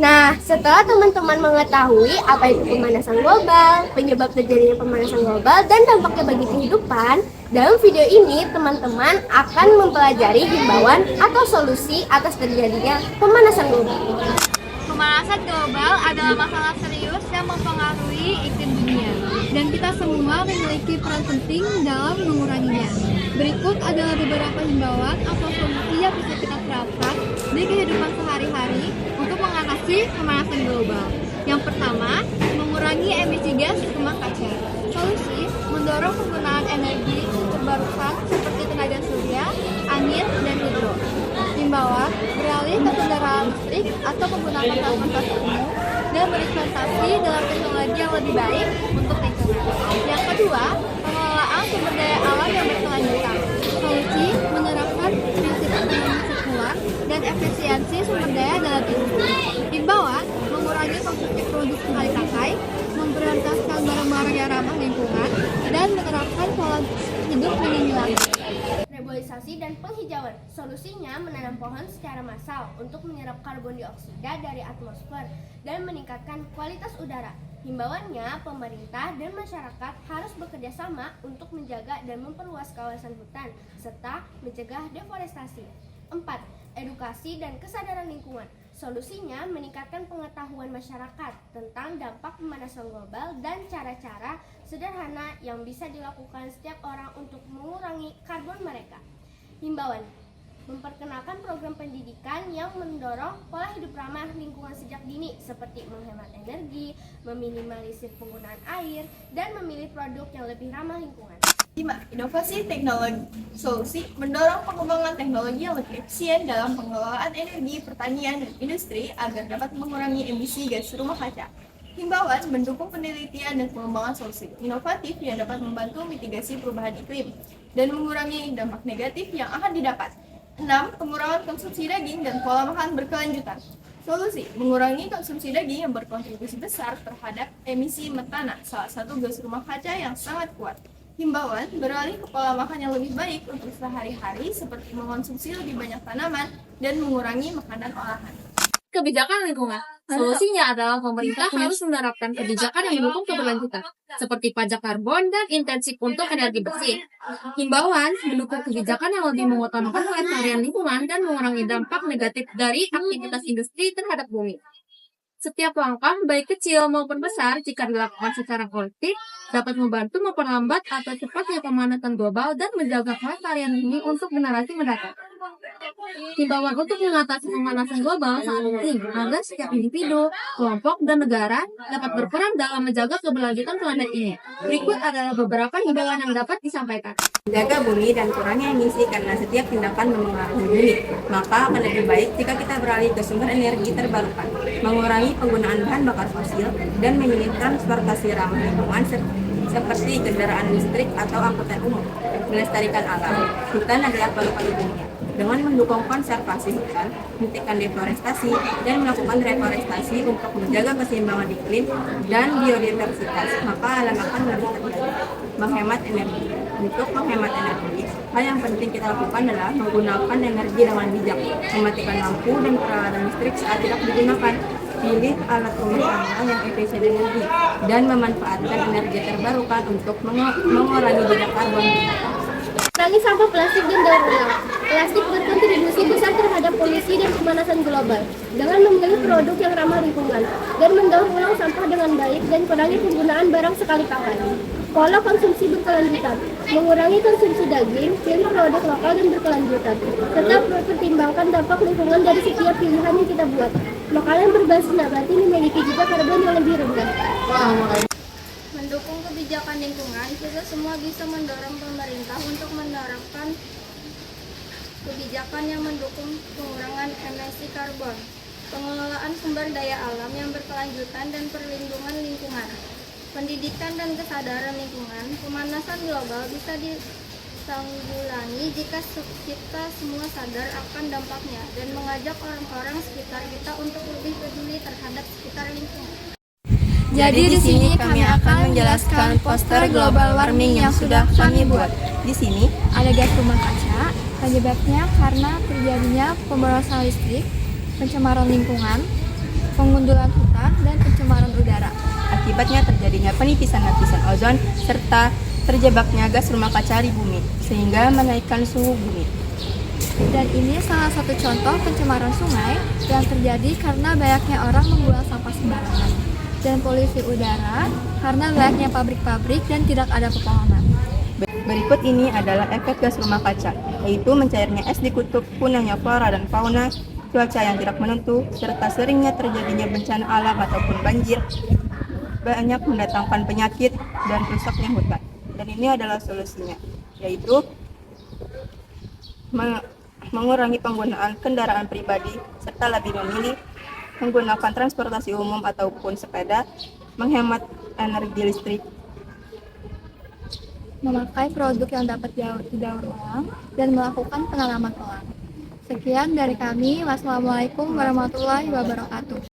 Nah, setelah teman-teman mengetahui apa itu pemanasan global, penyebab terjadinya pemanasan global, dan dampaknya bagi kehidupan, dalam video ini teman-teman akan mempelajari himbauan atau solusi atas terjadinya pemanasan global. Pemanasan global adalah masalah serius yang mempengaruhi iklim dunia, dan kita semua memiliki peran penting dalam menguranginya. Berikut adalah beberapa himbauan atau solusi yang bisa kita terapkan di kehidupan sehari-hari untuk mengatasi pemanasan global. Yang pertama, mengurangi emisi gas rumah kaca. Solusi mendorong penggunaan energi terbarukan seperti tenaga surya, angin, dan hidro. Himbauan beralih ke kendaraan listrik atau menggunakan transportasi umum dan berinvestasi dalam teknologi yang lebih baik untuk lingkungan. Yang kedua, pengelolaan sumber daya alam yang berkelanjutan. Solusi menerapkan prinsip ekonomi sirkular dan efisiensi sumber daya dalam industri. Himbauan mengurangi konsumsi produk sekali pakai, memprioritaskan barang-barang yang ramah lingkungan, dan menerapkan pola hidup minimalistis. Reboisasi dan penghijauan. Solusinya menanam pohon secara massal untuk menyerap karbon dioksida dari atmosfer dan meningkatkan kualitas udara. Himbauannya, pemerintah dan masyarakat harus bekerja sama untuk menjaga dan memperluas kawasan hutan serta mencegah deforestasi. 4. Edukasi dan kesadaran lingkungan. Solusinya meningkatkan pengetahuan masyarakat tentang dampak pemanasan global dan cara-cara sederhana yang bisa dilakukan setiap orang untuk mengurangi karbon mereka. Himbauan, memperkenalkan program pendidikan yang mendorong pola hidup ramah lingkungan sejak dini seperti menghemat energi, meminimalisir penggunaan air, dan memilih produk yang lebih ramah lingkungan. 5. Inovasi teknologi. Solusi mendorong pengembangan teknologi yang lebih efisien dalam pengelolaan energi, pertanian, dan industri agar dapat mengurangi emisi gas rumah kaca. Himbauan mendukung penelitian dan pengembangan solusi inovatif yang dapat membantu mitigasi perubahan iklim dan mengurangi dampak negatif yang akan didapat. 6. Pengurangan konsumsi daging dan pola makan berkelanjutan. Solusi mengurangi konsumsi daging yang berkontribusi besar terhadap emisi metana, salah satu gas rumah kaca yang sangat kuat. Himbauan beralih ke pola makan yang lebih baik untuk sehari-hari seperti mengonsumsi lebih banyak tanaman dan mengurangi makanan olahan. Kebijakan lingkungan. Solusinya adalah pemerintah harus menerapkan kebijakan yang mendukung keberlanjutan, seperti pajak karbon dan intensif untuk energi bersih. Himbauan mendukung kebijakan yang lebih mengutamakan pelestarian lingkungan dan mengurangi dampak negatif dari aktivitas industri terhadap bumi. Setiap langkah, baik kecil maupun besar, jika dilakukan secara kolektif, dapat membantu memperlambat atau cepatnya pemanasan global dan menjaga kelestarian bumi untuk generasi mendatang. Himbauan untuk mengatasi pemanasan global sangat penting agar setiap individu, kelompok, dan negara dapat berperan dalam menjaga keberlanjutan planet ini. Berikut adalah beberapa himbauan yang dapat disampaikan. Jaga bumi dan kurangi emisi karena setiap tindakan mempengaruhi bumi. Maka akan lebih baik jika kita beralih ke sumber energi terbarukan, mengurangi penggunaan bahan bakar fosil, dan memilih transportasi ramah lingkungan seperti kendaraan listrik atau angkutan umum. Melestarikan alam. Hutan adalah paru-paru dunia. Dengan mendukung konservasi hutan, menghentikan deforestasi, dan melakukan reforestasi untuk menjaga keseimbangan iklim dan biodiversitas, maka alam akan lebih terjaga. Menghemat energi. Untuk menghemat energi, hal yang penting kita lakukan adalah menggunakan energi dengan bijak, mematikan lampu dan peralatan listrik saat tidak digunakan, pilih alat pemasangan yang efisien energi, dan memanfaatkan energi terbarukan untuk mengurangi jejak karbon. Kurangi sampah plastik dan daur ulang. Plastik berkontribusi besar terhadap polusi dan pemanasan global. Dengan memilih produk yang ramah lingkungan dan mendaur ulang sampah dengan baik dan kurangi penggunaan barang sekali pakai. Pola konsumsi berkelanjutan. Mengurangi konsumsi daging, pilih produk lokal dan berkelanjutan. Tetap mempertimbangkan dampak lingkungan dari setiap pilihan yang kita buat. Makanan berbasis nabati memiliki juga karbon yang lebih rendah. Mendukung kebijakan lingkungan, kita semua bisa mendorong pemerintah untuk menerapkan kebijakan yang mendukung pengurangan emisi karbon, pengelolaan sumber daya alam yang berkelanjutan, dan perlindungan lingkungan. Pendidikan dan kesadaran lingkungan, pemanasan global bisa ditanggulangi jika kita semua sadar akan dampaknya dan mengajak orang-orang sekitar kita untuk lebih peduli terhadap sekitar lingkungan. Jadi di sini kami akan menjelaskan poster global warming yang sudah kami buat. Di sini ada gas rumah kaca, penyebabnya karena terjadinya pemborosan listrik, pencemaran lingkungan, pengundulan hutan, dan pencemaran udara. Akibatnya terjadinya penipisan lapisan ozon serta terjebaknya gas rumah kaca di bumi sehingga menaikkan suhu bumi. Dan ini salah satu contoh pencemaran sungai yang terjadi karena banyaknya orang membuang sampah sembarangan. Dan polusi udara karena banyaknya pabrik-pabrik dan tidak ada pepohonan. Berikut ini adalah efek gas rumah kaca, yaitu mencairnya es di kutub, punahnya flora dan fauna, cuaca yang tidak menentu, serta seringnya terjadinya bencana alam ataupun banjir, banyak mendatangkan penyakit dan rusaknya hutan. Dan ini adalah solusinya, yaitu mengurangi penggunaan kendaraan pribadi serta lebih memilih menggunakan transportasi umum ataupun sepeda, menghemat energi listrik, Memakai produk yang dapat didaur ulang, dan melakukan pengalaman ulang. Sekian dari kami. Wassalamualaikum warahmatullahi wabarakatuh.